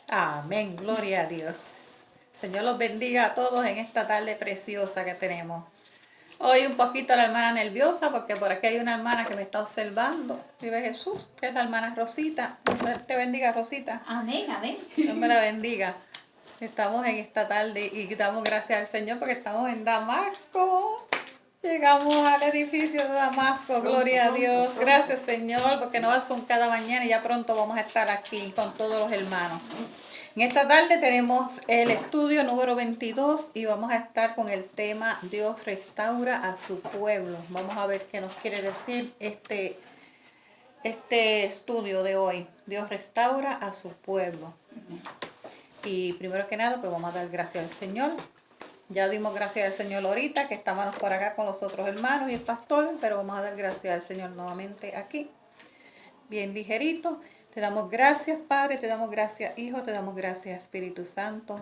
Amén, gloria a Dios. Señor los bendiga a todos en esta tarde preciosa que tenemos. Hoy un poquito la hermana nerviosa porque por aquí hay una hermana que me está observando. Vive Jesús, que es la hermana Rosita. Dios te bendiga, Rosita. Amén, amén. Dios me la bendiga. Estamos en esta tarde y damos gracias al Señor porque estamos en Damasco. Llegamos al edificio de Damasco, gloria a Dios. Gracias, Señor, porque no son cada mañana y ya pronto vamos a estar aquí con todos los hermanos. En esta tarde tenemos el estudio número 22 y vamos a estar con el tema Dios restaura a su pueblo. Vamos a ver qué nos quiere decir este estudio de hoy. Dios restaura a su pueblo. Y primero que nada, pues vamos a dar gracias al Señor. Ya dimos gracias al Señor ahorita, que estábamos por acá con los otros hermanos y el pastor, pero vamos a dar gracias al Señor nuevamente aquí. Bien ligerito. Te damos gracias, Padre, te damos gracias, Hijo, te damos gracias, Espíritu Santo.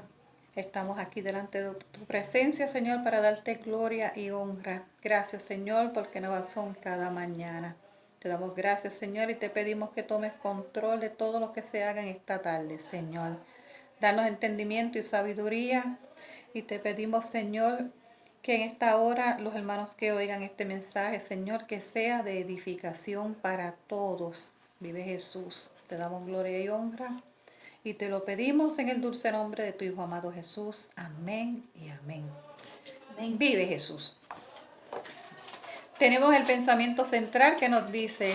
Estamos aquí delante de tu presencia, Señor, para darte gloria y honra. Gracias, Señor, porque nuevas son cada mañana. Te damos gracias, Señor, y te pedimos que tomes control de todo lo que se haga en esta tarde, Señor. Danos entendimiento y sabiduría. Y te pedimos, Señor, que en esta hora los hermanos que oigan este mensaje, Señor, que sea de edificación para todos. Vive Jesús. Te damos gloria y honra. Y te lo pedimos en el dulce nombre de tu Hijo amado Jesús. Amén y amén. Amén. Vive Jesús. Tenemos el pensamiento central que nos dice: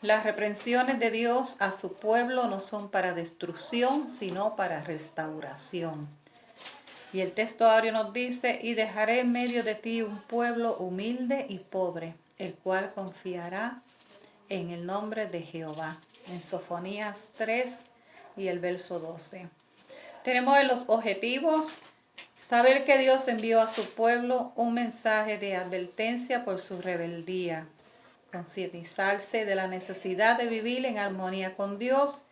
las reprensiones de Dios a su pueblo no son para destrucción, sino para restauración. Y el texto áureo nos dice: y dejaré en medio de ti un pueblo humilde y pobre, el cual confiará en el nombre de Jehová. En Sofonías 3 y el verso 12. Tenemos en los objetivos: saber que Dios envió a su pueblo un mensaje de advertencia por su rebeldía, concientizarse de la necesidad de vivir en armonía con Dios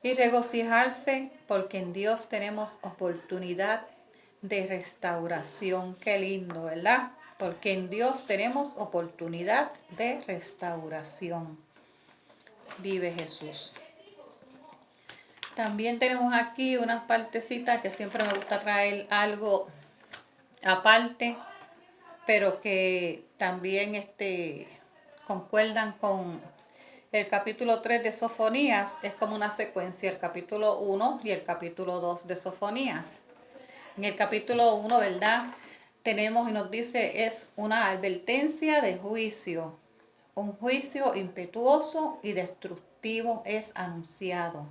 y regocijarse porque en Dios tenemos oportunidad de restauración. Qué lindo, ¿verdad? Porque en Dios tenemos oportunidad de restauración. Vive Jesús. También tenemos aquí unas partecitas que siempre me gusta traer algo aparte, pero que también concuerdan con el capítulo 3 de Sofonías. Es como una secuencia, el capítulo 1 y el capítulo 2 de Sofonías. En el capítulo 1, ¿verdad? Tenemos y nos dice, es una advertencia de juicio. Un juicio impetuoso y destructivo es anunciado.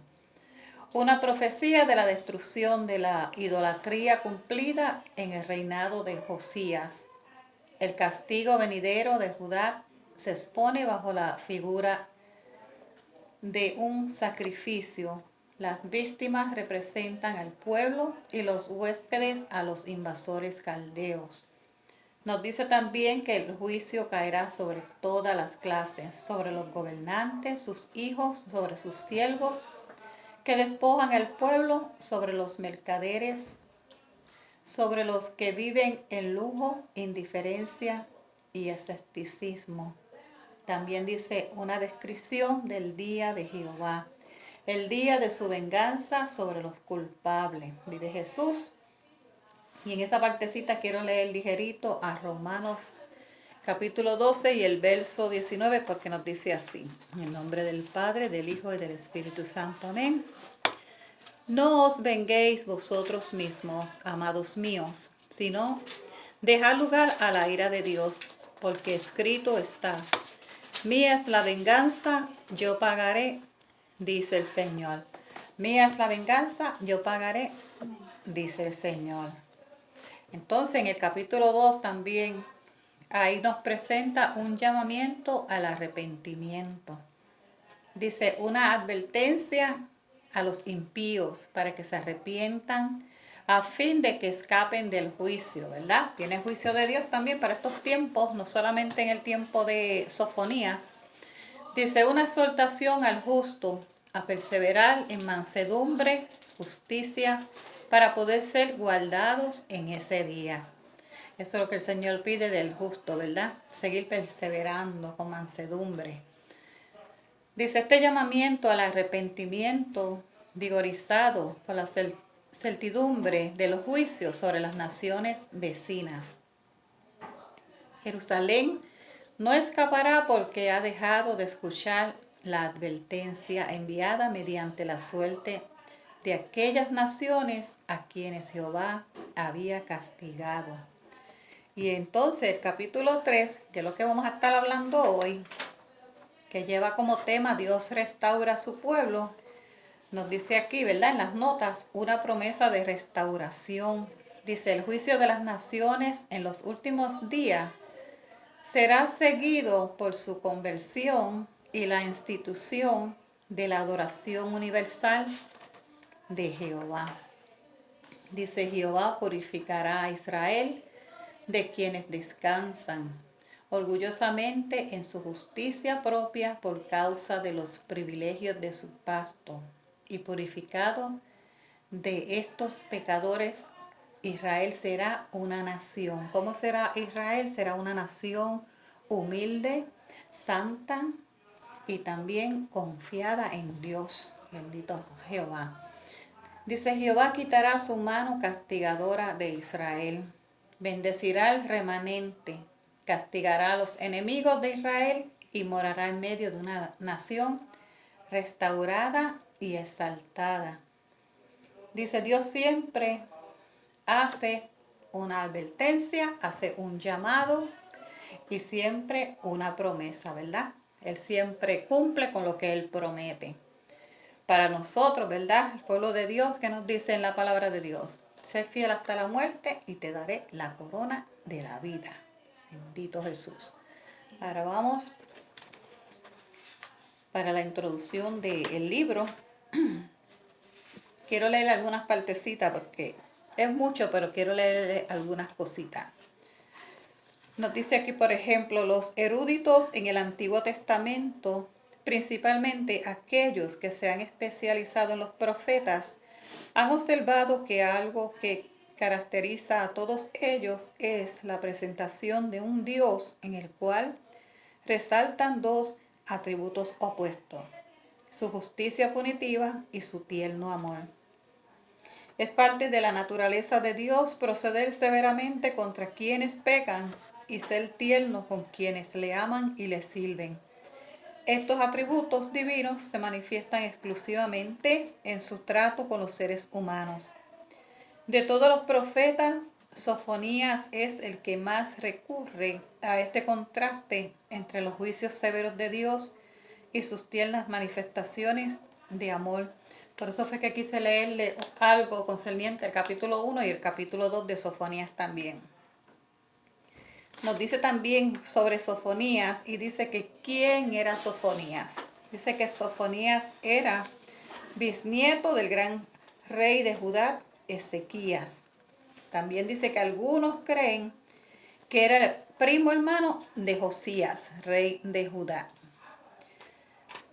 Una profecía de la destrucción de la idolatría cumplida en el reinado de Josías. El castigo venidero de Judá se expone bajo la figura de un sacrificio. Las víctimas representan al pueblo y los huéspedes a los invasores caldeos. Nos dice también que el juicio caerá sobre todas las clases, sobre los gobernantes, sus hijos, sobre sus siervos, que despojan al pueblo, sobre los mercaderes, sobre los que viven en lujo, indiferencia y escepticismo. También dice una descripción del día de Jehová, el día de su venganza sobre los culpables. Vive Jesús. Y en esa partecita quiero leer ligerito a Romanos capítulo 12 y el verso 19, porque nos dice así: en el nombre del Padre, del Hijo y del Espíritu Santo. Amén. No os venguéis vosotros mismos, amados míos, sino dejad lugar a la ira de Dios, porque escrito está: mía es la venganza, yo pagaré, dice el Señor. Mía es la venganza, yo pagaré, dice el Señor. Entonces en el capítulo 2 también, ahí nos presenta un llamamiento al arrepentimiento. Dice, una advertencia a los impíos para que se arrepientan a fin de que escapen del juicio, ¿verdad? Viene el juicio de Dios también para estos tiempos, no solamente en el tiempo de Sofonías. Dice, una exhortación al justo a perseverar en mansedumbre, justicia, para poder ser guardados en ese día. Eso es lo que el Señor pide del justo, ¿verdad? Seguir perseverando con mansedumbre. Dice, este llamamiento al arrepentimiento vigorizado por la certidumbre de los juicios sobre las naciones vecinas. Jerusalén no escapará porque ha dejado de escuchar la advertencia enviada mediante la suerte de aquellas naciones a quienes Jehová había castigado. Y entonces el capítulo 3, que es lo que vamos a estar hablando hoy, que lleva como tema Dios restaura a su pueblo, nos dice aquí, ¿verdad? En las notas, una promesa de restauración. Dice, el juicio de las naciones en los últimos días será seguido por su conversión y la institución de la adoración universal de Jehová. Dice, Jehová purificará a Israel de quienes descansan orgullosamente en su justicia propia por causa de los privilegios de su pacto, y purificado de estos pecadores, Israel será una nación. ¿Cómo será Israel? Será una nación humilde, santa y también confiada en Dios. Bendito Jehová. Dice, Jehová quitará su mano castigadora de Israel, bendecirá al remanente, castigará a los enemigos de Israel y morará en medio de una nación restaurada y exaltada. Dice, Dios siempre hace una advertencia, hace un llamado y siempre una promesa, ¿verdad? Él siempre cumple con lo que Él promete. Para nosotros, ¿verdad? El pueblo de Dios, que nos dice en la palabra de Dios, sé fiel hasta la muerte y te daré la corona de la vida. Bendito Jesús. Ahora vamos para la introducción del libro. Quiero leer algunas partecitas porque es mucho, pero quiero leer algunas cositas. Nos dice aquí, por ejemplo, los eruditos en el Antiguo Testamento, principalmente aquellos que se han especializado en los profetas, han observado que algo que caracteriza a todos ellos es la presentación de un Dios en el cual resaltan dos atributos opuestos: su justicia punitiva y su tierno amor. Es parte de la naturaleza de Dios proceder severamente contra quienes pecan y ser tierno con quienes le aman y le sirven. Estos atributos divinos se manifiestan exclusivamente en su trato con los seres humanos. De todos los profetas, Sofonías es el que más recurre a este contraste entre los juicios severos de Dios y sus tiernas manifestaciones de amor. Por eso fue que quise leerle algo concerniente al capítulo 1 y el capítulo 2 de Sofonías también. Nos dice también sobre Sofonías y dice que ¿quién era Sofonías? Dice que Sofonías era bisnieto del gran rey de Judá, Ezequías. También dice que algunos creen que era el primo hermano de Josías, rey de Judá.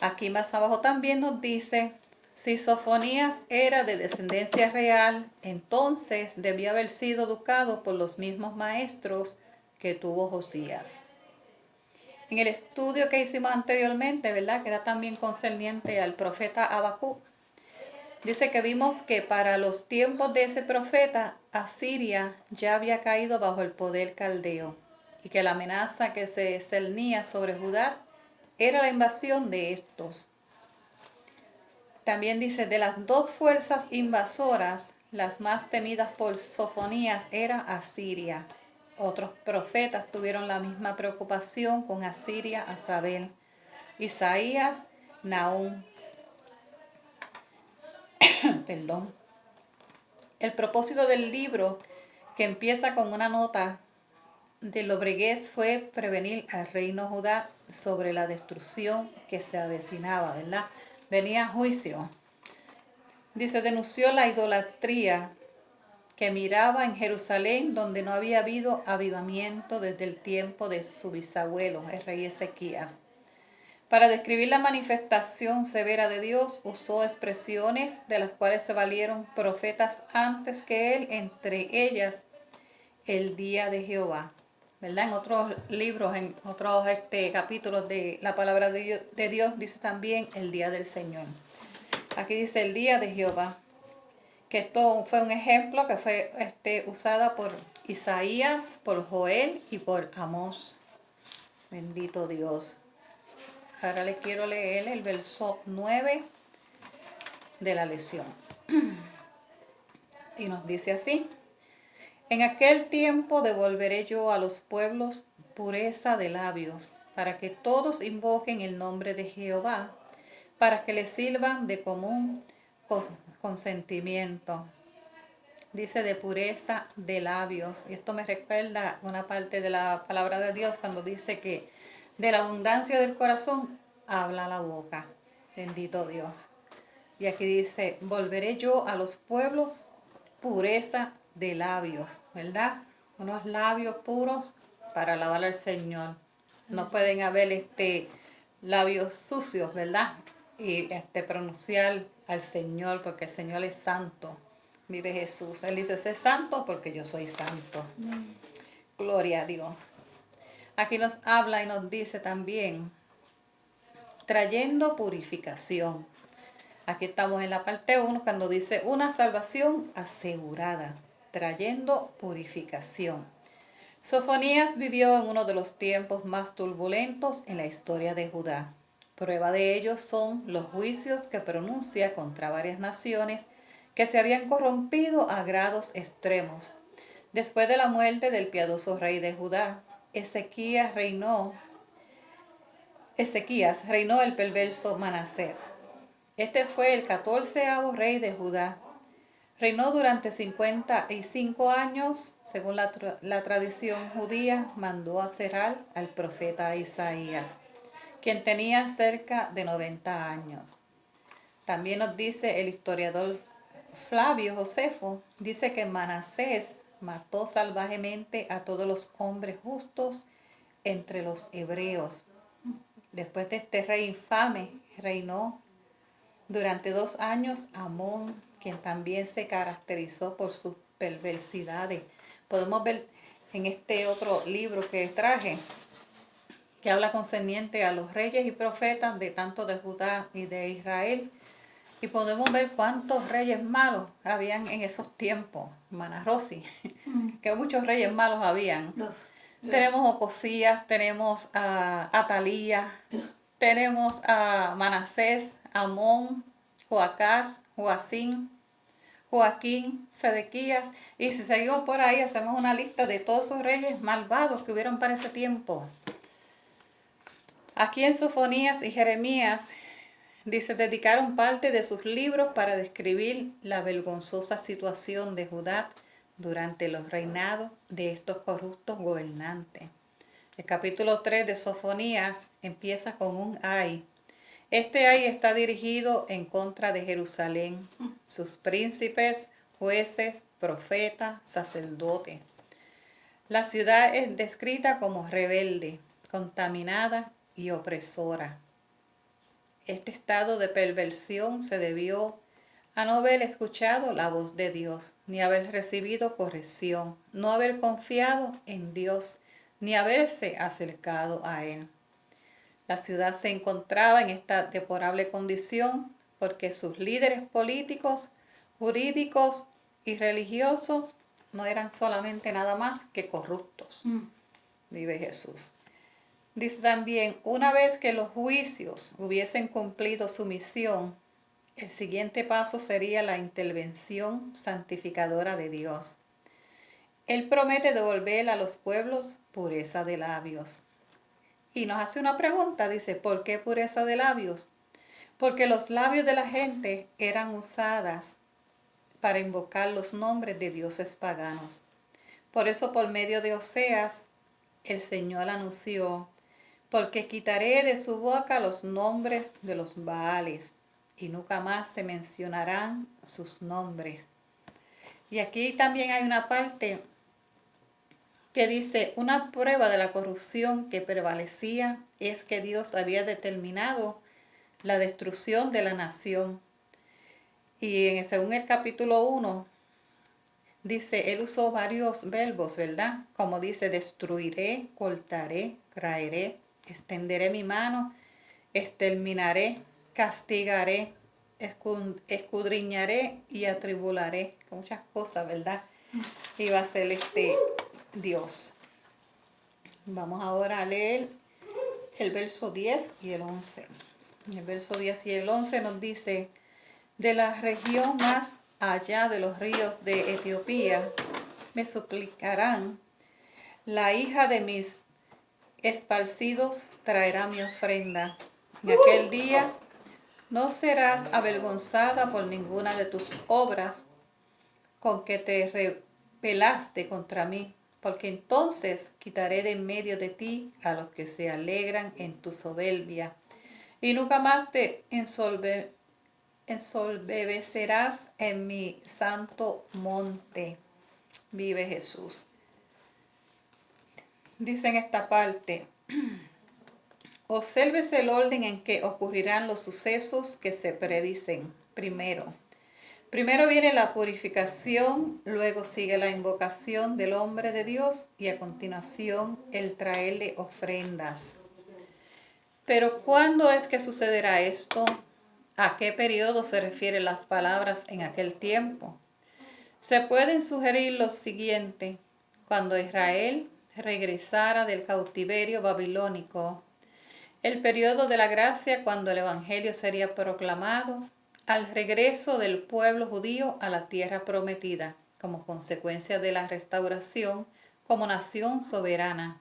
Aquí más abajo también nos dice, si Sofonías era de descendencia real, entonces debía haber sido educado por los mismos maestros que tuvo Josías. En el estudio que hicimos anteriormente, ¿verdad?, que era también concerniente al profeta Habacuc, dice que vimos que para los tiempos de ese profeta, Asiria ya había caído bajo el poder caldeo y que la amenaza que se cernía sobre Judá era la invasión de estos. También dice, de las dos fuerzas invasoras, las más temidas por Sofonías era Asiria. Otros profetas tuvieron la misma preocupación con Asiria a saber, Isaías, Nahum. Perdón. El propósito del libro, que empieza con una nota de Lobreguez, fue prevenir al reino Judá sobre la destrucción que se avecinaba, ¿verdad? Venía juicio. Dice, denunció la idolatría que miraba en Jerusalén, donde no había habido avivamiento desde el tiempo de su bisabuelo, el rey Ezequías. Para describir la manifestación severa de Dios, usó expresiones de las cuales se valieron profetas antes que él, entre ellas el día de Jehová. ¿Verdad? En otros libros, en otros capítulos de la palabra de Dios, dice también el día del Señor. Aquí dice el día de Jehová, que esto fue un ejemplo que fue usada por Isaías, por Joel y por Amós. Bendito Dios. Ahora les quiero leer el verso 9 de la lección. Y nos dice así: en aquel tiempo devolveré yo a los pueblos pureza de labios, para que todos invoquen el nombre de Jehová, para que le sirvan de común consentimiento. Dice de pureza de labios. Y esto me recuerda una parte de la palabra de Dios cuando dice que de la abundancia del corazón habla la boca. Bendito Dios. Y aquí dice, volveré yo a los pueblos pureza de labios, ¿verdad? Unos labios puros para alabar al Señor. No pueden haber labios sucios, ¿verdad? Y pronunciar al Señor, porque el Señor es santo. Vive Jesús. Él dice, sé santo porque yo soy santo. Gloria a Dios. Aquí nos habla y nos dice también, trayendo purificación. Aquí estamos en la parte 1 cuando dice una salvación asegurada, trayendo purificación. Sofonías vivió en uno de los tiempos más turbulentos en la historia de Judá. Prueba de ello son los juicios que pronuncia contra varias naciones que se habían corrompido a grados extremos. Después de la muerte del piadoso rey de Judá, Ezequías reinó el perverso Manasés. Este fue el 14º rey de Judá. Reinó durante 55 años, según la tradición judía, mandó a cerrar al profeta Isaías, quien tenía cerca de 90 años. También nos dice el historiador Flavio Josefo, dice que Manasés mató salvajemente a todos los hombres justos entre los hebreos. Después de este rey infame, reinó durante 2 años Amón, quien también se caracterizó por sus perversidades. Podemos ver en este otro libro que traje, que habla concerniente a los reyes y profetas de tanto de Judá y de Israel. Y podemos ver cuántos reyes malos habían en esos tiempos. Manarrosi, que muchos reyes malos habían. Tenemos Ocosías, tenemos a Atalía, tenemos a Manasés, Amón, Joacás, Joacín, Joaquín, Sedequías. Y si seguimos por ahí, hacemos una lista de todos esos reyes malvados que hubieron para ese tiempo. Aquí en Sofonías y Jeremías dice, dedicaron parte de sus libros para describir la vergonzosa situación de Judá durante los reinados de estos corruptos gobernantes. El capítulo 3 de Sofonías empieza con un ay. Este ay está dirigido en contra de Jerusalén, sus príncipes, jueces, profetas, sacerdotes. La ciudad es descrita como rebelde, contaminada y opresora. Este estado de perversión se debió a no haber escuchado la voz de Dios, ni haber recibido corrección, no haber confiado en Dios, ni haberse acercado a Él. La ciudad se encontraba en esta deplorable condición porque sus líderes políticos, jurídicos y religiosos no eran solamente nada más que corruptos. Vive Jesús. Dice también, una vez que los juicios hubiesen cumplido su misión, el siguiente paso sería la intervención santificadora de Dios. Él promete devolver a los pueblos pureza de labios. Y nos hace una pregunta, dice, ¿por qué pureza de labios? Porque los labios de la gente eran usadas para invocar los nombres de dioses paganos. Por eso, por medio de Oseas, el Señor anunció, porque quitaré de su boca los nombres de los Baales, y nunca más se mencionarán sus nombres. Y aquí también hay una parte que dice, una prueba de la corrupción que prevalecía es que Dios había determinado la destrucción de la nación. Y según el capítulo 1, dice, él usó varios verbos, ¿verdad? Como dice, destruiré, cortaré, raeré, extenderé mi mano, exterminaré, castigaré, escudriñaré y atribularé, muchas cosas, ¿verdad? Y va a ser Dios. Vamos ahora a leer el verso 10 y el 11. El verso 10 y el 11 nos dice: de la región más allá de los ríos de Etiopía me suplicarán, la hija de mis esparcidos traerá mi ofrenda. En aquel día no serás avergonzada por ninguna de tus obras con que te rebelaste contra mí, porque entonces quitaré de en medio de ti a los que se alegran en tu soberbia, y nunca más te ensolvecerás en mi santo monte. Vive Jesús. Dice en esta parte: obsérvese el orden en que ocurrirán los sucesos que se predicen. Primero viene la purificación, luego sigue la invocación del hombre de Dios y a continuación el traerle ofrendas. Pero ¿cuándo es que sucederá esto? ¿A qué periodo se refieren las palabras en aquel tiempo? Se pueden sugerir lo siguiente: cuando Israel regresara del cautiverio babilónico, el periodo de la gracia cuando el evangelio sería proclamado, al regreso del pueblo judío a la tierra prometida, como consecuencia de la restauración como nación soberana,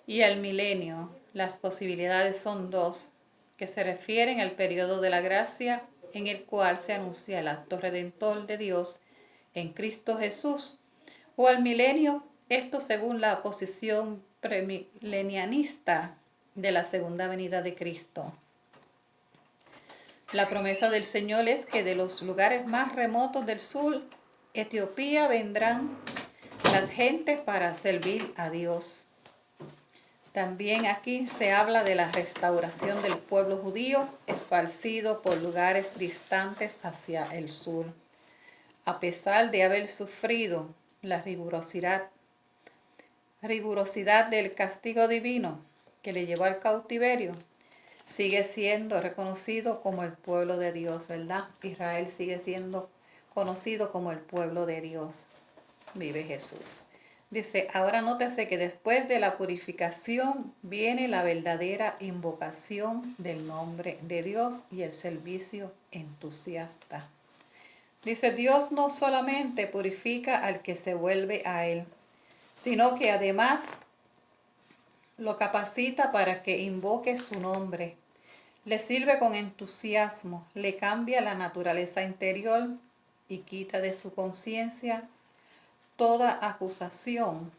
y al milenio. Las posibilidades son dos, que se refieren al periodo de la gracia en el cual se anuncia el acto redentor de Dios en Cristo Jesús, o al milenio, esto según la posición premilenianista de la segunda venida de Cristo. La promesa del Señor es que de los lugares más remotos del sur, Etiopía, vendrán las gentes para servir a Dios. También aquí se habla de la restauración del pueblo judío esparcido por lugares distantes hacia el sur. A pesar de haber sufrido la rigurosidad del castigo divino que le llevó al cautiverio, sigue siendo reconocido como el pueblo de Dios, ¿verdad? Israel sigue siendo conocido como el pueblo de Dios. Vive Jesús. Dice, ahora nótese que después de la purificación viene la verdadera invocación del nombre de Dios y el servicio entusiasta. Dice, Dios no solamente purifica al que se vuelve a Él, sino que además lo capacita para que invoque su nombre. Le sirve con entusiasmo, le cambia la naturaleza interior y quita de su conciencia toda acusación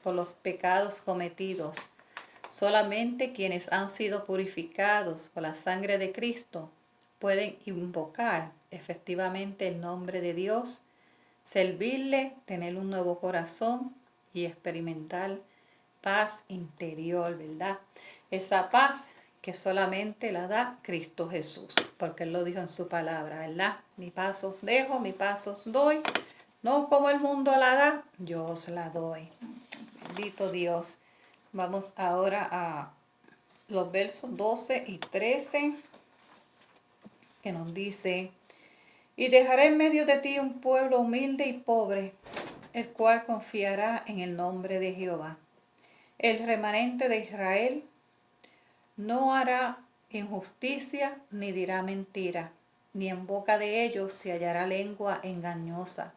por los pecados cometidos. Solamente quienes han sido purificados por la sangre de Cristo pueden invocar efectivamente el nombre de Dios, servirle, tener un nuevo corazón y experimentar paz interior, ¿verdad? Esa paz que solamente la da Cristo Jesús, porque Él lo dijo en su palabra, ¿verdad? Mi paz os dejo, mi paz os doy, no como el mundo la da, yo os la doy. Bendito Dios. Vamos ahora a los versos 12 y 13, que nos dice: y dejaré en medio de ti un pueblo humilde y pobre, el cual confiará en el nombre de Jehová. El remanente de Israel no hará injusticia ni dirá mentira, ni en boca de ellos se hallará lengua engañosa,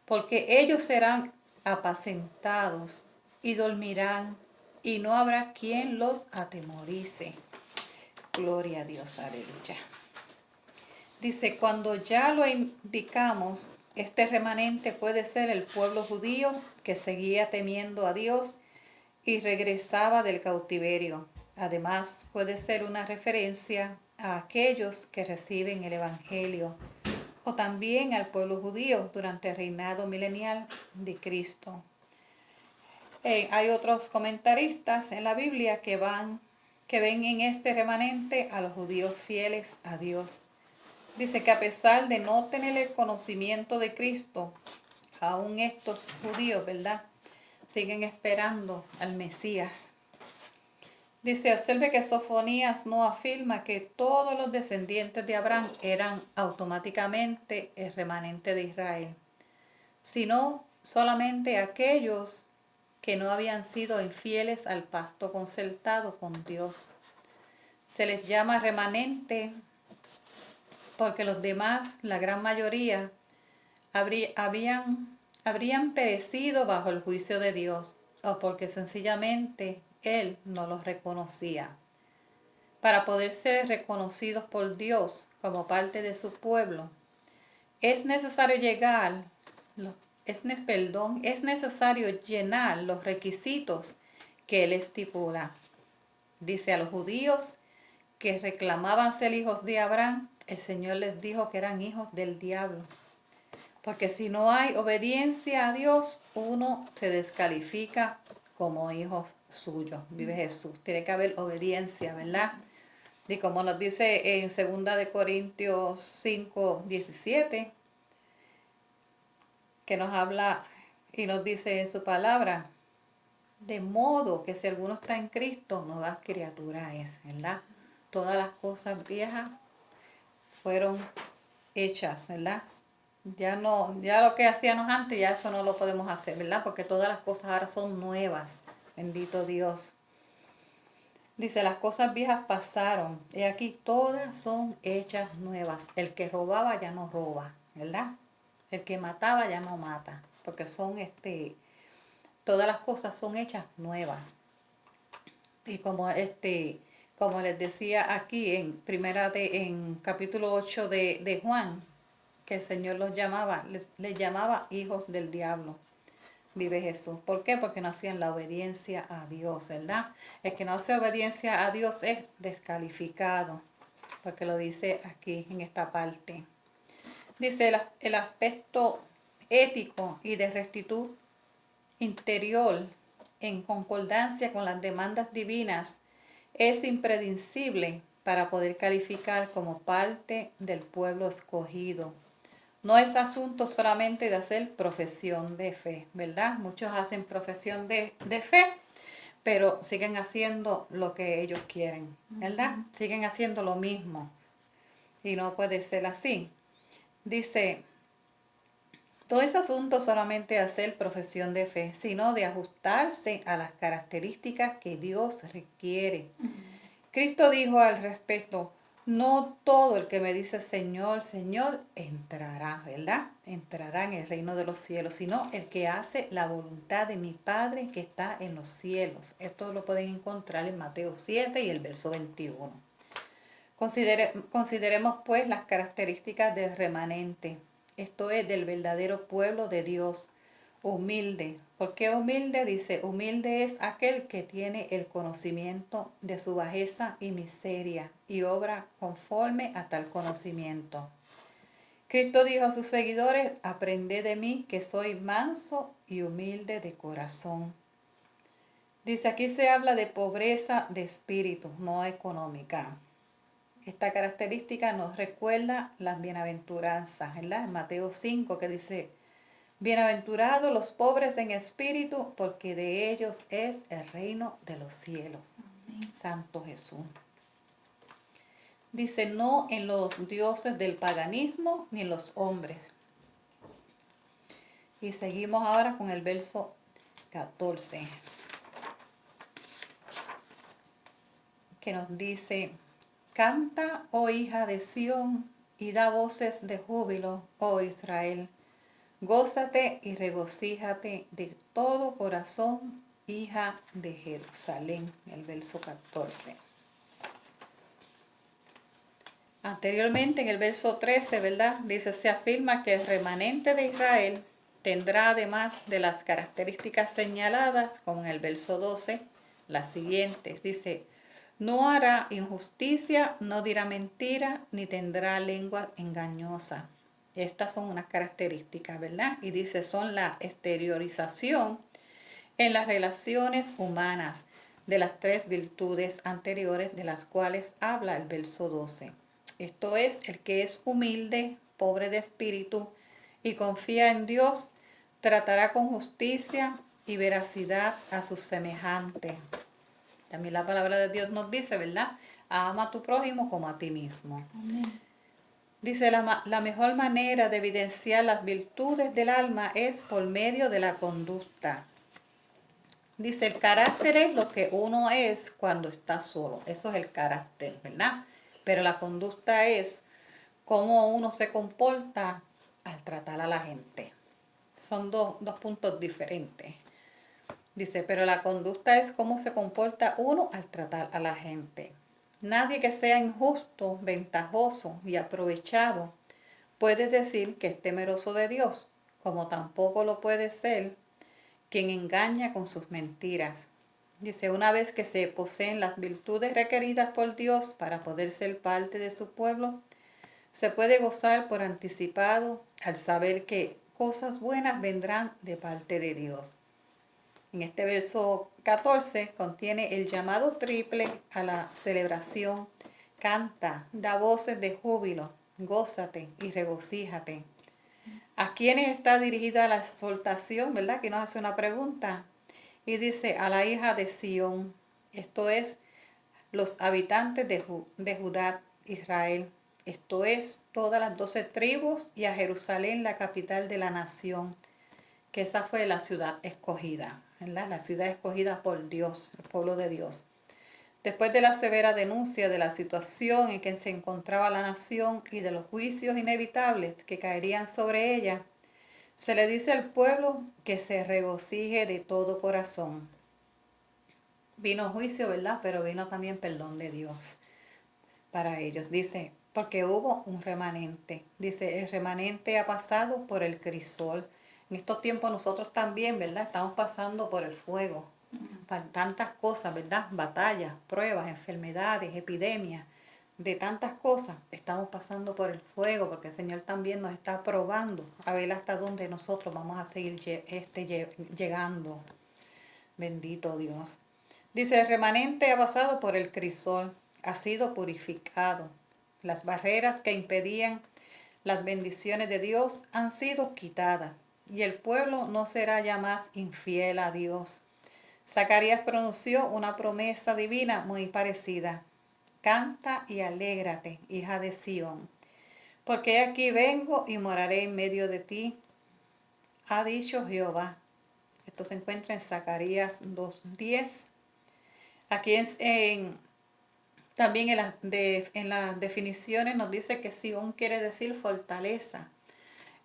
porque ellos serán apacentados y dormirán, y no habrá quien los atemorice. Gloria a Dios, aleluya. Dice, cuando ya lo indicamos, este remanente puede ser el pueblo judío que seguía temiendo a Dios y regresaba del cautiverio. Además, puede ser una referencia a aquellos que reciben el Evangelio, o también al pueblo judío durante el reinado milenial de Cristo. Hay otros comentaristas en la Biblia que ven en este remanente a los judíos fieles a Dios. Dice que a pesar de no tener el conocimiento de Cristo, aún estos judíos, ¿verdad?, siguen esperando al Mesías. Dice, observe que Sofonías no afirma que todos los descendientes de Abraham eran automáticamente el remanente de Israel, sino solamente aquellos que no habían sido infieles al pacto concertado con Dios. Se les llama remanente porque los demás, la gran mayoría, habrían perecido bajo el juicio de Dios o porque sencillamente Él no los reconocía. Para poder ser reconocidos por Dios como parte de su pueblo, es necesario es necesario llenar los requisitos que Él estipula. Dice a los judíos que reclamaban ser hijos de Abraham, el Señor les dijo que eran hijos del diablo. Porque si no hay obediencia a Dios, uno se descalifica como hijos suyos. Vive Jesús. Tiene que haber obediencia, ¿verdad? Y como nos dice en 2 Corintios 5:17, que nos habla y nos dice en su palabra, de modo que si alguno está en Cristo, nueva criatura es, ¿verdad? Todas las cosas viejas fueron hechas, ¿verdad? Ya lo que hacíamos antes, ya eso no lo podemos hacer, ¿verdad? Porque todas las cosas ahora son nuevas. Bendito Dios. Dice, las cosas viejas pasaron, y aquí todas son hechas nuevas. El que robaba ya no roba, ¿verdad? El que mataba ya no mata, porque todas las cosas son hechas nuevas. Y como les decía aquí en capítulo 8 de Juan, que el Señor les llamaba hijos del diablo. Vive Jesús. ¿Por qué? Porque no hacían la obediencia a Dios, ¿verdad? El que no hace obediencia a Dios es descalificado, porque lo dice aquí en esta parte. Dice el aspecto ético y de rectitud interior en concordancia con las demandas divinas es impredecible para poder calificar como parte del pueblo escogido. No es asunto solamente de hacer profesión de fe, ¿verdad? Muchos hacen profesión de fe, pero siguen haciendo lo que ellos quieren, ¿verdad? Siguen haciendo lo mismo y no puede ser así. Dice, todo ese asunto solamente de hacer profesión de fe, sino de ajustarse a las características que Dios requiere. Cristo dijo al respecto, no todo el que me dice Señor, Señor, entrará, ¿verdad? Entrará en el reino de los cielos, sino el que hace la voluntad de mi Padre que está en los cielos. Esto lo pueden encontrar en Mateo 7 y el verso 21. Consideremos pues las características del remanente, esto es del verdadero pueblo de Dios. Humilde. ¿Por qué humilde? Dice, humilde es aquel que tiene el conocimiento de su bajeza y miseria y obra conforme a tal conocimiento. Cristo dijo a sus seguidores, aprended de mí que soy manso y humilde de corazón. Dice, aquí se habla de pobreza de espíritu, no económica. Esta característica nos recuerda las bienaventuranzas, ¿verdad? En Mateo 5 que dice, bienaventurados los pobres en espíritu, porque de ellos es el reino de los cielos. Amén. Santo Jesús. Dice, no en los dioses del paganismo ni en los hombres. Y seguimos ahora con el verso 14, que nos dice, canta, oh hija de Sión, y da voces de júbilo, oh Israel. Gózate y regocíjate de todo corazón, hija de Jerusalén. El verso 14. Anteriormente en el verso 13, ¿verdad? Dice, se afirma que el remanente de Israel tendrá además de las características señaladas, como en el verso 12, las siguientes. Dice, no hará injusticia, no dirá mentira, ni tendrá lengua engañosa. Estas son unas características, ¿verdad? Y dice, son la exteriorización en las relaciones humanas de las tres virtudes anteriores de las cuales habla el verso 12. Esto es, el que es humilde, pobre de espíritu y confía en Dios, tratará con justicia y veracidad a sus semejantes. También la palabra de Dios nos dice, ¿verdad? Ama a tu prójimo como a ti mismo. Amén. Dice, la mejor manera de evidenciar las virtudes del alma es por medio de la conducta. Dice, el carácter es lo que uno es cuando está solo. Eso es el carácter, ¿verdad? Pero la conducta es cómo uno se comporta al tratar a la gente. Son dos puntos diferentes. Dice, pero la conducta es cómo se comporta uno al tratar a la gente. Nadie que sea injusto, ventajoso y aprovechado puede decir que es temeroso de Dios, como tampoco lo puede ser quien engaña con sus mentiras. Dice, una vez que se poseen las virtudes requeridas por Dios para poder ser parte de su pueblo, se puede gozar por anticipado al saber que cosas buenas vendrán de parte de Dios. En este verso 14 contiene el llamado triple a la celebración. Canta, da voces de júbilo, gózate y regocíjate. ¿A quiénes está dirigida la exhortación, verdad? Que nos hace una pregunta. Y dice, a la hija de Sión, esto es, los habitantes de Judá, Israel, esto es, todas las 12 tribus, y a Jerusalén, la capital de la nación, que esa fue la ciudad escogida, ¿verdad? La ciudad escogida por Dios, el pueblo de Dios. Después de la severa denuncia de la situación en que se encontraba la nación y de los juicios inevitables que caerían sobre ella, se le dice al pueblo que se regocije de todo corazón. Vino juicio, ¿verdad? Pero vino también perdón de Dios para ellos. Dice, porque hubo un remanente. Dice, el remanente ha pasado por el crisol. En estos tiempos nosotros también, ¿verdad? Estamos pasando por el fuego. Tantas cosas, ¿verdad? Batallas, pruebas, enfermedades, epidemias, de tantas cosas. Estamos pasando por el fuego porque el Señor también nos está probando a ver hasta dónde nosotros vamos a seguir llegando. Bendito Dios. Dice, el remanente ha pasado por el crisol, ha sido purificado. Las barreras que impedían las bendiciones de Dios han sido quitadas y el pueblo no será ya más infiel a Dios. Zacarías pronunció una promesa divina muy parecida. Canta y alégrate, hija de Sión, porque aquí vengo y moraré en medio de ti, ha dicho Jehová. Esto se encuentra en Zacarías 2:10. Aquí también en las definiciones nos dice que Sión quiere decir fortaleza.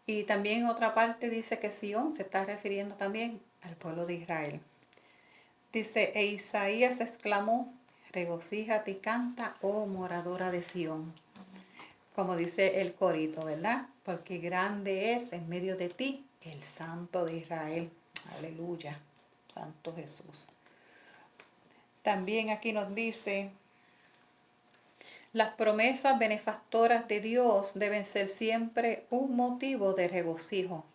Y también en otra parte dice que Sión se está refiriendo también al pueblo de Israel. Dice, e Isaías exclamó, regocíjate y canta, oh moradora de Sión. Como dice el corito, ¿verdad? Porque grande es en medio de ti el Santo de Israel. Aleluya, Santo Jesús. También aquí nos dice, las promesas benefactoras de Dios deben ser siempre un motivo de regocijo.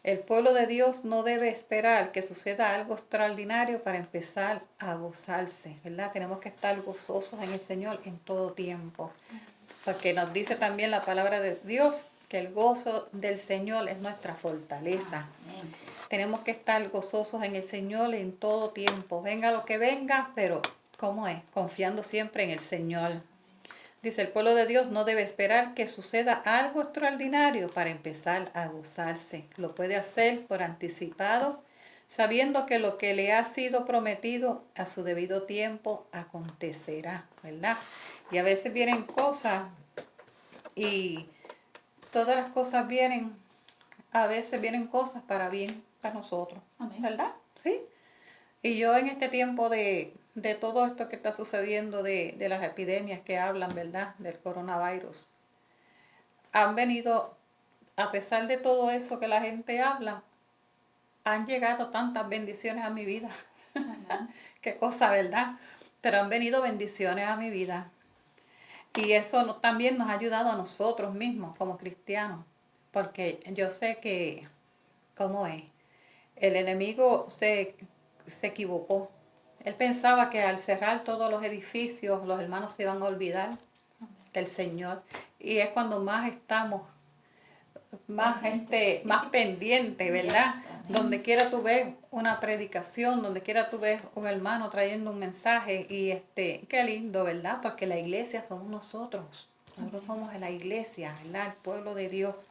El pueblo de Dios no debe esperar que suceda algo extraordinario para empezar a gozarse, ¿verdad? Tenemos que estar gozosos en el Señor en todo tiempo. Porque nos dice también la palabra de Dios que el gozo del Señor es nuestra fortaleza. Amén. Tenemos que estar gozosos en el Señor en todo tiempo. Venga lo que venga, pero ¿cómo es? Confiando siempre en el Señor. Dice, el pueblo de Dios no debe esperar que suceda algo extraordinario para empezar a gozarse. Lo puede hacer por anticipado, sabiendo que lo que le ha sido prometido a su debido tiempo acontecerá, ¿verdad? Y a veces vienen cosas y todas las cosas a veces vienen cosas para bien para nosotros, Amén. ¿verdad? ¿Sí? Y yo en este tiempo de todo esto que está sucediendo, de las epidemias que hablan, ¿verdad? Del coronavirus, han venido, a pesar de todo eso que la gente habla, han llegado tantas bendiciones a mi vida. Qué cosa, ¿verdad? Pero han venido bendiciones a mi vida. Y eso también nos ha ayudado a nosotros mismos como cristianos. Porque yo sé que, ¿cómo es? El enemigo se equivocó. Él pensaba que al cerrar todos los edificios, los hermanos se iban a olvidar del Señor. Y es cuando más estamos, más pendientes, ¿verdad? Donde quiera tú ves una predicación, donde quiera tú ves un hermano trayendo un mensaje y qué lindo, ¿verdad? Porque la iglesia somos nosotros. Nosotros somos la iglesia, ¿verdad? El pueblo de Dios.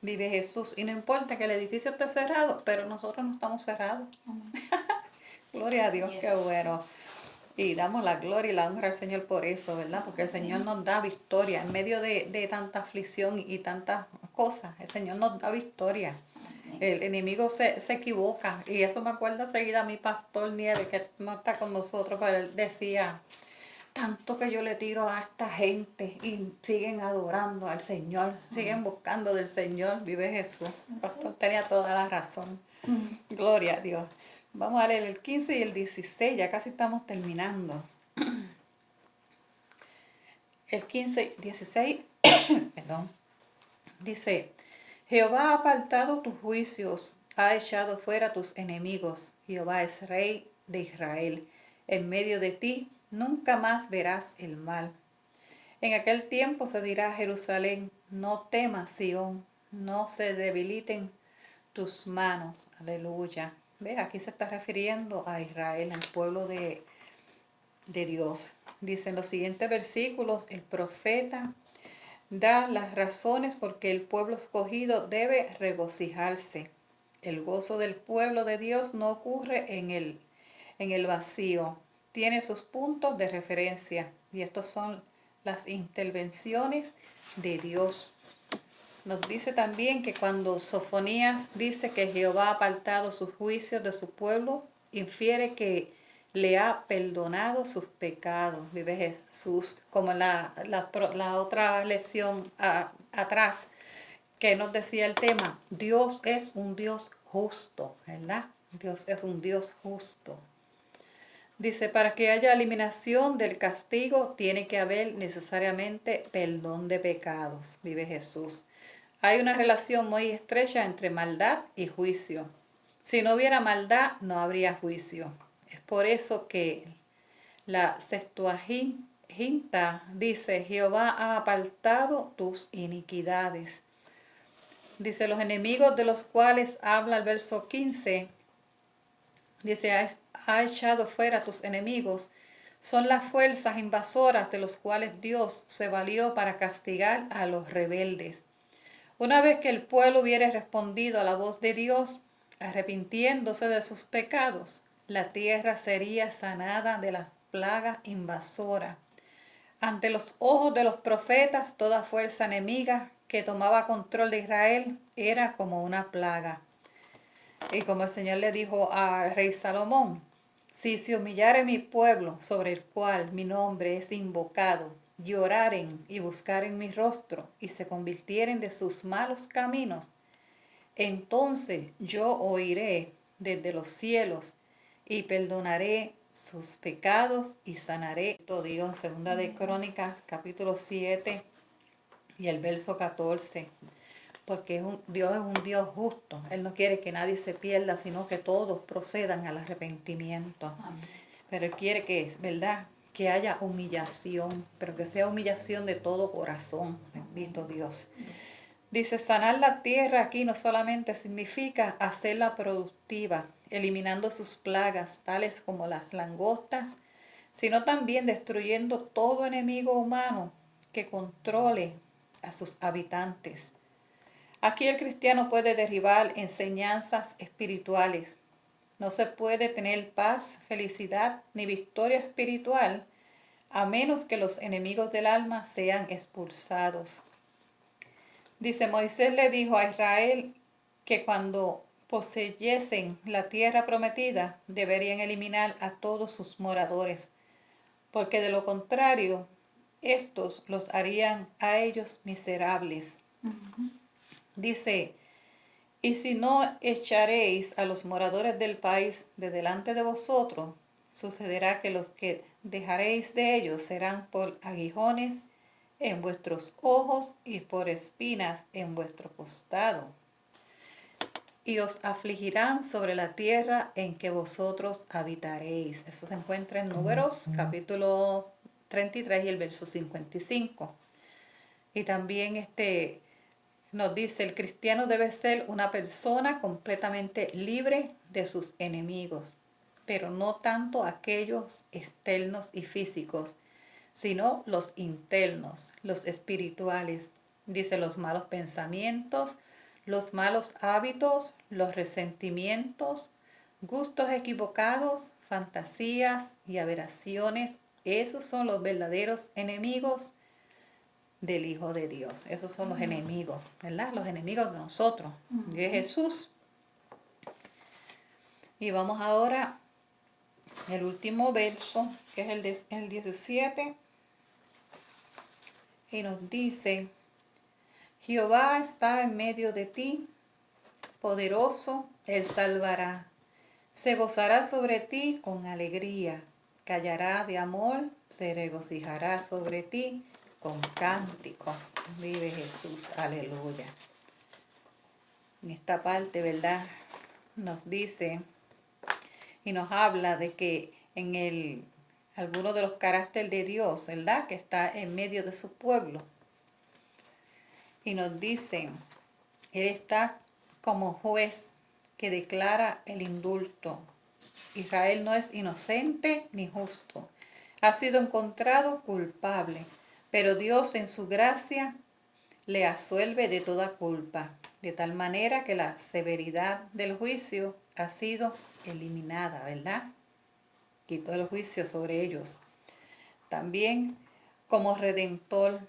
Vive Jesús. Y no importa que el edificio esté cerrado, pero nosotros no estamos cerrados. Gloria a Dios, qué bueno. Y damos la gloria y la honra al Señor por eso, ¿verdad? Porque el Señor nos da victoria en medio de tanta aflicción y tantas cosas. El Señor nos da victoria. El enemigo se equivoca. Y eso me acuerda seguida a mi pastor Nieves, que no está con nosotros, pero él decía, tanto que yo le tiro a esta gente y siguen adorando al Señor, siguen buscando del Señor. Vive Jesús. El pastor tenía toda la razón. Gloria a Dios. Vamos a leer el 15 y el 16, ya casi estamos terminando. El 15, 16, perdón, dice, Jehová ha apartado tus juicios, ha echado fuera tus enemigos. Jehová es rey de Israel. En medio de ti nunca más verás el mal. En aquel tiempo se dirá a Jerusalén, no temas, Sión, no se debiliten tus manos. Aleluya. Ve, aquí se está refiriendo a Israel, al pueblo de Dios. Dice en los siguientes versículos, el profeta da las razones porque el pueblo escogido debe regocijarse. El gozo del pueblo de Dios no ocurre en el vacío. Tiene sus puntos de referencia. Y estos son las intervenciones de Dios. Nos dice también que cuando Sofonías dice que Jehová ha apartado sus juicios de su pueblo, infiere que le ha perdonado sus pecados. Vive Jesús, como la otra lección atrás, que nos decía el tema, Dios es un Dios justo, ¿verdad? Dios es un Dios justo. Dice, para que haya eliminación del castigo, tiene que haber necesariamente perdón de pecados. Vive Jesús. Hay una relación muy estrecha entre maldad y juicio. Si no hubiera maldad, no habría juicio. Es por eso que la Septuaginta dice, Jehová ha apartado tus iniquidades. Dice, los enemigos de los cuales habla el verso 15, dice, ha echado fuera tus enemigos. Son las fuerzas invasoras de los cuales Dios se valió para castigar a los rebeldes. Una vez que el pueblo hubiere respondido a la voz de Dios, arrepintiéndose de sus pecados, la tierra sería sanada de la plaga invasora. Ante los ojos de los profetas, toda fuerza enemiga que tomaba control de Israel era como una plaga. Y como el Señor le dijo al rey Salomón, si se humillare mi pueblo sobre el cual mi nombre es invocado, y oraren y buscaren mi rostro, y se convirtieren de sus malos caminos, entonces yo oiré desde los cielos, y perdonaré sus pecados, y sanaré todo Dios. Segunda de Crónicas, capítulo 7, y el verso 14. Porque Dios es un Dios justo. Él no quiere que nadie se pierda, sino que todos procedan al arrepentimiento. Amén. Pero Él quiere que, ¿verdad?, que haya humillación, pero que sea humillación de todo corazón. Bendito Dios. Dice, sanar la tierra aquí no solamente significa hacerla productiva, eliminando sus plagas, tales como las langostas, sino también destruyendo todo enemigo humano que controle a sus habitantes. Aquí el cristiano puede derribar enseñanzas espirituales. No se puede tener paz, felicidad ni victoria espiritual a menos que los enemigos del alma sean expulsados. Dice, Moisés le dijo a Israel que cuando poseyesen la tierra prometida deberían eliminar a todos sus moradores, porque de lo contrario, estos los harían a ellos miserables. Dice, y si no echaréis a los moradores del país de delante de vosotros, sucederá que los que dejaréis de ellos serán por aguijones en vuestros ojos y por espinas en vuestro costado. Y os afligirán sobre la tierra en que vosotros habitaréis. Eso se encuentra en Números, capítulo 33 y el verso 55. Y también nos dice, el cristiano debe ser una persona completamente libre de sus enemigos, pero no tanto aquellos externos y físicos, sino los internos, los espirituales. Dice los malos pensamientos, los malos hábitos, los resentimientos, gustos equivocados, fantasías y aberraciones. Esos son los verdaderos enemigos del Hijo de Dios. Esos son los enemigos, ¿verdad? Los enemigos de nosotros, de Jesús. Y vamos ahora al último verso, que es el 17. Y nos dice, Jehová está en medio de ti, poderoso, él salvará. Se gozará sobre ti con alegría, callará de amor, se regocijará sobre ti con cánticos. Vive Jesús, aleluya. En esta parte, ¿verdad? Nos dice y nos habla de que en alguno de los caracteres de Dios, ¿verdad? Que está en medio de su pueblo. Y nos dice, Él está como juez que declara el indulto. Israel no es inocente ni justo. Ha sido encontrado culpable, pero Dios en su gracia le absuelve de toda culpa, de tal manera que la severidad del juicio ha sido eliminada, ¿verdad? Quitó el juicio sobre ellos. También como redentor,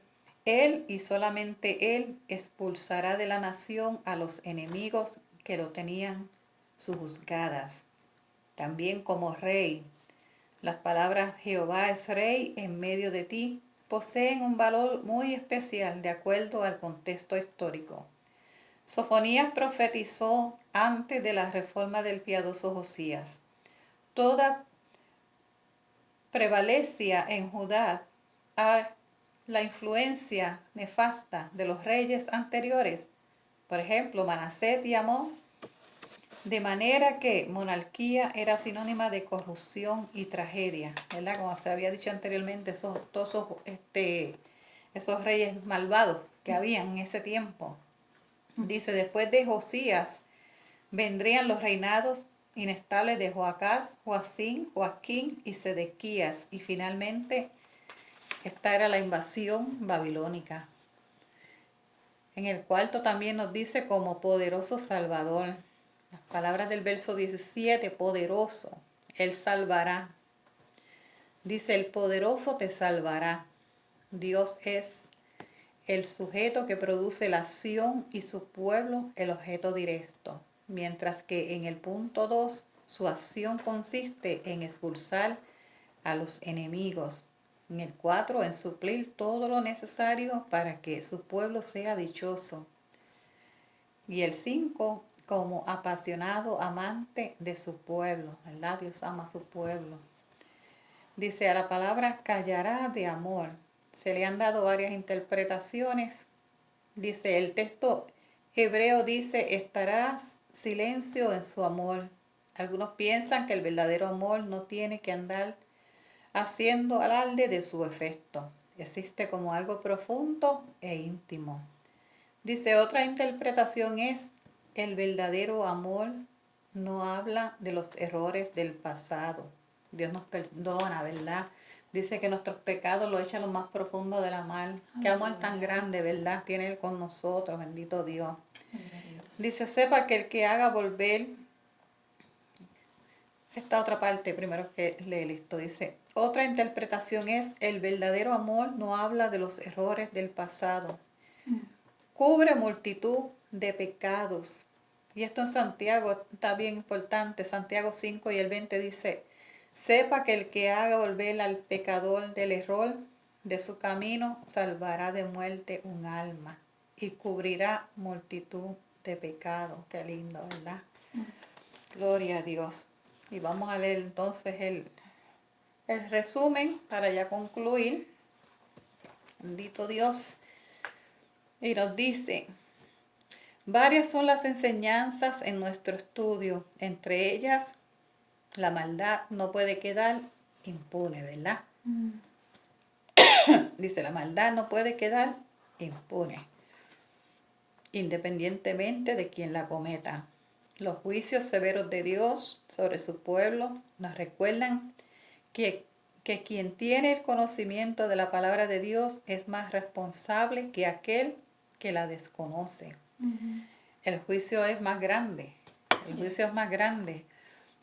Él y solamente Él expulsará de la nación a los enemigos que lo tenían sojuzgadas. También como rey, las palabras Jehová es rey en medio de ti poseen un valor muy especial de acuerdo al contexto histórico. Sofonías profetizó antes de la reforma del piadoso Josías. Toda prevalecía en Judá a la influencia nefasta de los reyes anteriores, por ejemplo, Manasés y Amón, de manera que monarquía era sinónima de corrupción y tragedia, ¿verdad? Como se había dicho anteriormente, todos esos reyes malvados que habían en ese tiempo. Dice, después de Josías vendrían los reinados inestables de Joacás, Joacín, Joaquín y Sedequías, y finalmente esta era la invasión babilónica. En el cuarto también nos dice como poderoso Salvador. Las palabras del verso 17, poderoso, Él salvará. Dice, el poderoso te salvará. Dios es el sujeto que produce la acción y su pueblo el objeto directo. Mientras que en el punto 2, su acción consiste en expulsar a los enemigos. En el 4, en suplir todo lo necesario para que su pueblo sea dichoso. Y el 5, como apasionado amante de su pueblo, ¿verdad? Dios ama a su pueblo. Dice, a la palabra callará de amor. Se le han dado varias interpretaciones. Dice, el texto hebreo dice, estará silencio en su amor. Algunos piensan que el verdadero amor no tiene que andar haciendo alarde de su efecto. Existe como algo profundo e íntimo. Dice, otra interpretación es, el verdadero amor no habla de los errores del pasado. Dios nos perdona, ¿verdad? Dice que nuestros pecados lo echan a lo más profundo de la mar. Qué amor tan grande, ¿verdad? Tiene Él con nosotros, bendito Dios. Dice, sepa que el que haga volver, esta otra parte, primero que lee esto, dice, otra interpretación es, el verdadero amor no habla de los errores del pasado. Cubre multitud de pecados. Y esto en Santiago está bien importante. Santiago 5 y el 20 dice, sepa que el que haga volver al pecador del error de su camino, salvará de muerte un alma y cubrirá multitud de pecados. Qué lindo, ¿verdad? Gloria a Dios. Y vamos a leer entonces el resumen para ya concluir. Bendito Dios. Y nos dice, varias son las enseñanzas en nuestro estudio. Entre ellas, la maldad no puede quedar impune, ¿verdad? Dice, la maldad no puede quedar impune. independientemente de quien la cometa. Los juicios severos de Dios sobre su pueblo nos recuerdan que quien tiene el conocimiento de la palabra de Dios es más responsable que aquel que la desconoce. El juicio es más grande. El juicio es más grande.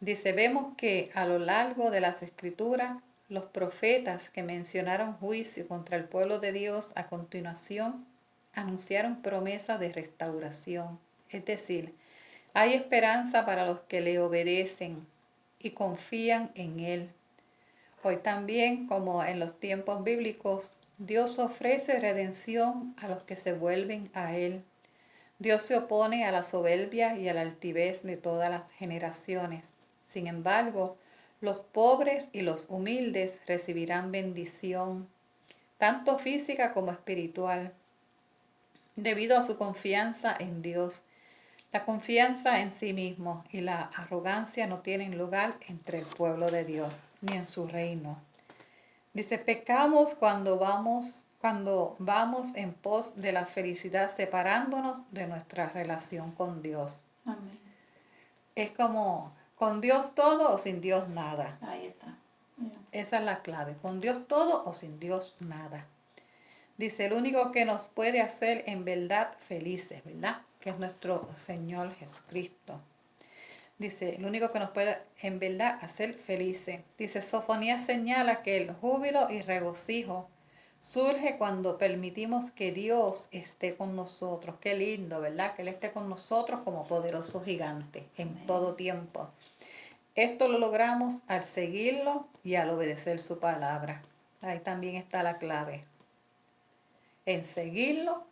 Dice, vemos que a lo largo de las Escrituras, los profetas que mencionaron juicio contra el pueblo de Dios a continuación anunciaron promesas de restauración. Es decir, hay esperanza para los que le obedecen y confían en Él. Hoy también, como en los tiempos bíblicos, Dios ofrece redención a los que se vuelven a Él. Dios se opone a la soberbia y a la altivez de todas las generaciones. Sin embargo, los pobres y los humildes recibirán bendición, tanto física como espiritual, debido a su confianza en Dios. La confianza en sí mismo y la arrogancia no tienen lugar entre el pueblo de Dios, ni en su reino. Dice, pecamos cuando vamos en pos de la felicidad separándonos de nuestra relación con Dios. Amén. Es como, con Dios todo o sin Dios nada. Ahí está. Esa es la clave, con Dios todo o sin Dios nada. Dice, el único que nos puede hacer en verdad felices, ¿verdad? Que es nuestro Señor Jesucristo. Dice, el único que nos puede en verdad hacer felices. Dice, Sofonías señala que el júbilo y regocijo surge cuando permitimos que Dios esté con nosotros. Qué lindo, ¿verdad? Que Él esté con nosotros como poderoso gigante en todo tiempo. Esto lo logramos al seguirlo y al obedecer su palabra. Ahí también está la clave. En seguirlo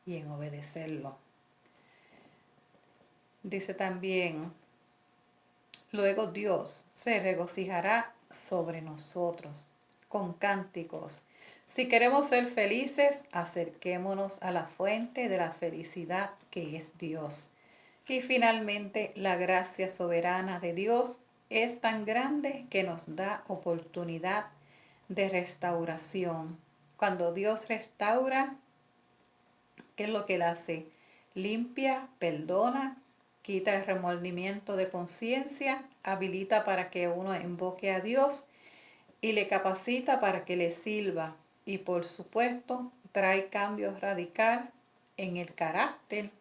y en obedecerlo. Dice también, luego Dios se regocijará sobre nosotros con cánticos. Si queremos ser felices, acerquémonos a la fuente de la felicidad que es Dios. Y finalmente, la gracia soberana de Dios es tan grande que nos da oportunidad de restauración. Cuando Dios restaura, ¿qué es lo que Él hace? Limpia, perdona, quita el remordimiento de conciencia, habilita para que uno invoque a Dios y le capacita para que le sirva. Y por supuesto, trae cambios radicales en el carácter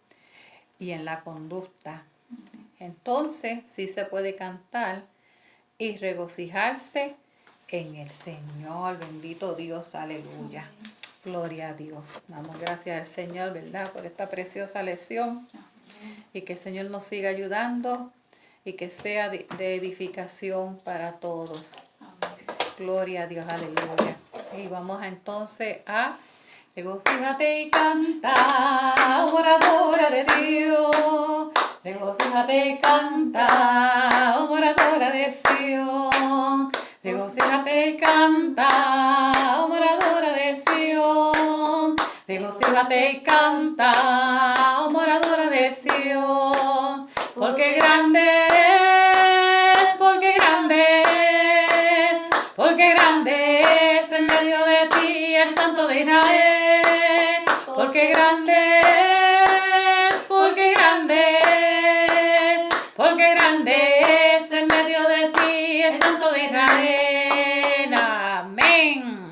y en la conducta. Entonces, sí se puede cantar y regocijarse en el Señor. Bendito Dios, aleluya. Gloria a Dios. Damos gracias al Señor, ¿verdad? Por esta preciosa lección. Y que el Señor nos siga ayudando y que sea de edificación para todos. Gloria a Dios, aleluya. Y vamos entonces a regocíjate y canta, oradora de Dios. Regocíjate y canta, oradora de Sion. Regocíjate y canta, oradora de Sion. Regocíjate y canta, moradora de Sion, porque grande es, porque grande es, porque grande es en medio de ti el Santo de Israel, porque grande es, porque grande es, porque grande es en medio de ti el Santo de Israel. Amén.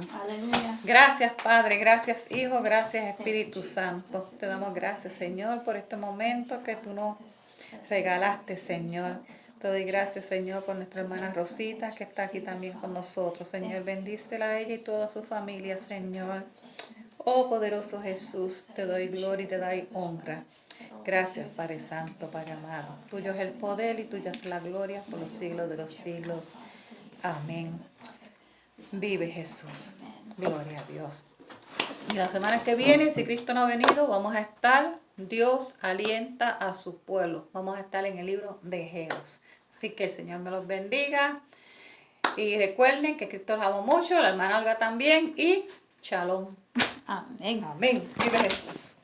Gracias, Padre, gracias, Hijo, gracias, Espíritu Santo. Te damos gracias, Señor, por este momento que tú nos regalaste, Señor. Te doy gracias, Señor, por nuestra hermana Rosita, que está aquí también con nosotros. Señor, bendícela a ella y toda su familia, Señor. Oh, poderoso Jesús, te doy gloria y te doy honra. Gracias, Padre Santo, Padre amado. Tuyo es el poder y tuya es la gloria por los siglos de los siglos. Amén. Vive Jesús. Gloria a Dios. Y la semana que viene, si Cristo no ha venido, vamos a estar, Dios alienta a su pueblo. Vamos a estar en el libro de Geos. Así que el Señor me los bendiga. Y recuerden que Cristo los amo mucho, la hermana Olga también. Y shalom. Amén. Amén. Vive Jesús.